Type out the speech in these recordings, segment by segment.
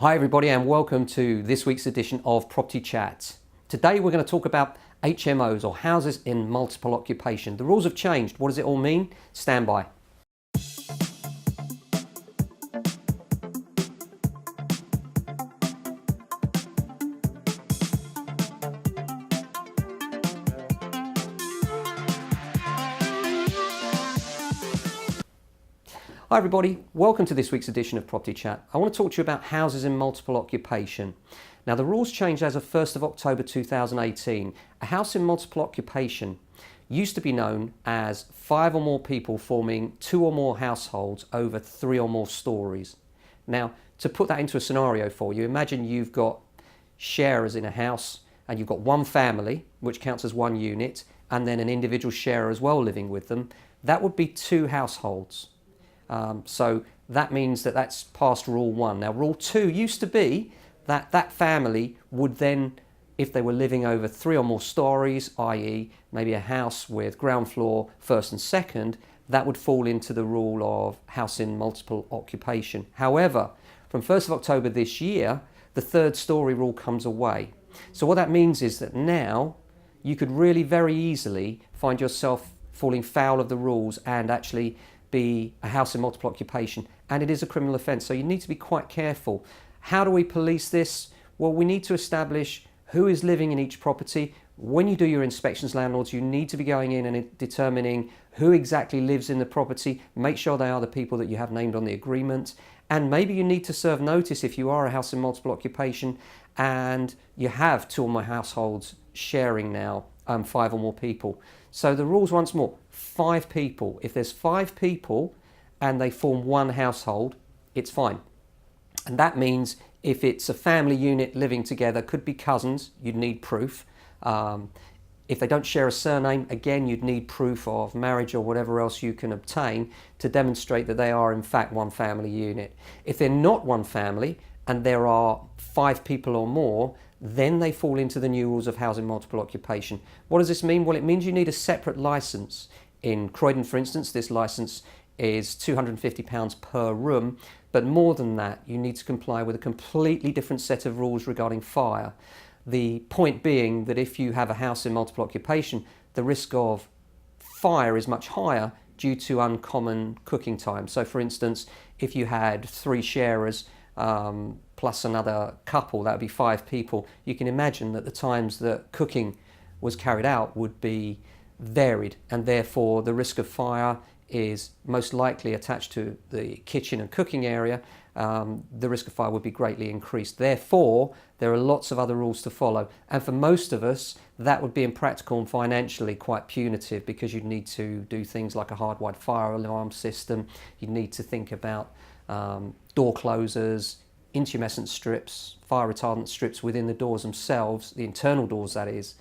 Hi everybody and welcome to this week's edition of Property Chat. Today we're going to talk about HMOs or houses in multiple occupation. The rules have changed. What does it all mean? Stand by. Hi everybody, welcome to this week's edition of Property Chat. I want to talk to you about houses in multiple occupation. Now the rules changed as of 1st of October 2018. A house in multiple occupation used to be known as 5 or more people forming 2 or more households over 3 or more stories. Now to put that into a scenario for you, imagine you've got sharers in a house and you've got one family, which counts as one unit, and then an individual sharer as well living with them. That would be 2 households. So that means that that's past rule 1. Now rule 2 used to be that that family would then, if they were living over 3 or more stories, i.e. maybe a house with ground floor, first and second, that would fall into the rule of house in multiple occupation. However, from 1st of October this year, the 3rd story rule comes away. So what that means is that now you could really very easily find yourself falling foul of the rules and actually be a house in multiple occupation, and it is a criminal offence, so you need to be quite careful. How do we police this? Well, we need to establish who is living in each property. When you do your inspections, landlords, you need to be going in and determining who exactly lives in the property. Make sure they are the people that you have named on the agreement, and maybe you need to serve notice if you are a house in multiple occupation and you have 2 or more households sharing now 5 or more people. So the rules once more, 5 people. If there's 5 people and they form one household, it's fine. And that means if it's a family unit living together, could be cousins, you'd need proof. If they don't share a surname, again, you'd need proof of marriage or whatever else you can obtain to demonstrate that they are in fact one family unit. If they're not one family and there are 5 people or more, then they fall into the new rules of housing multiple occupation. What does this mean? Well, it means you need a separate licence. In Croydon, for instance, this licence is £250 per room, but more than that, you need to comply with a completely different set of rules regarding fire. The point being that if you have a house in multiple occupation, the risk of fire is much higher due to uncommon cooking time. So for instance, if you had 3 sharers plus another couple, that would be 5 people, you can imagine that the times that cooking was carried out would be varied, and therefore the risk of fire is most likely attached to the kitchen and cooking area. The risk of fire would be greatly increased. Therefore, there are lots of other rules to follow, and for most of us that would be impractical and financially quite punitive, because you'd need to do things like a hardwired fire alarm system, you'd need to think about door closers, intumescent strips, fire retardant strips within the doors themselves, the internal doors that is,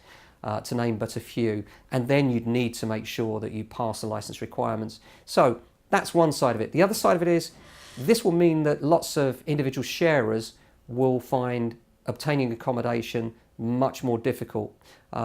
to name but a few, and then you'd need to make sure that you pass the licence requirements. So that's one side of it. The other side of it is this will mean that lots of individual sharers will find obtaining accommodation much more difficult,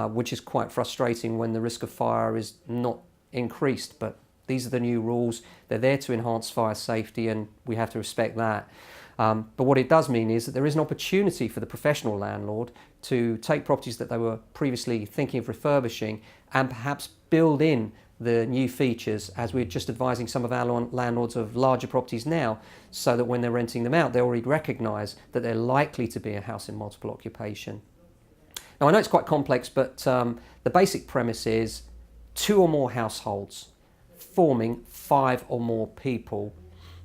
which is quite frustrating when the risk of fire is not increased. But these are the new rules. They're there to enhance fire safety, and we have to respect that. But what it does mean is that there is an opportunity for the professional landlord to take properties that they were previously thinking of refurbishing and perhaps build in the new features, as we're just advising some of our landlords of larger properties now, so that when they're renting them out, they already recognise that they're likely to be a house in multiple occupation. Now I know it's quite complex, but the basic premise is 2 or more households forming 5 or more people,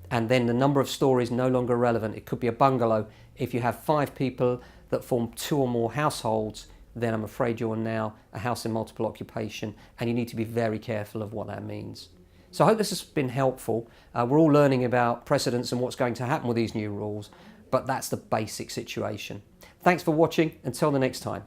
and then the number of stories no longer relevant. It could be a bungalow. If you have 5 people that form 2 or more households, then I'm afraid you're now a house in multiple occupation, and you need to be very careful of what that means. So I hope this has been helpful. We're all learning about precedents and what's going to happen with these new rules, but that's the basic situation. Thanks for watching. Until the next time.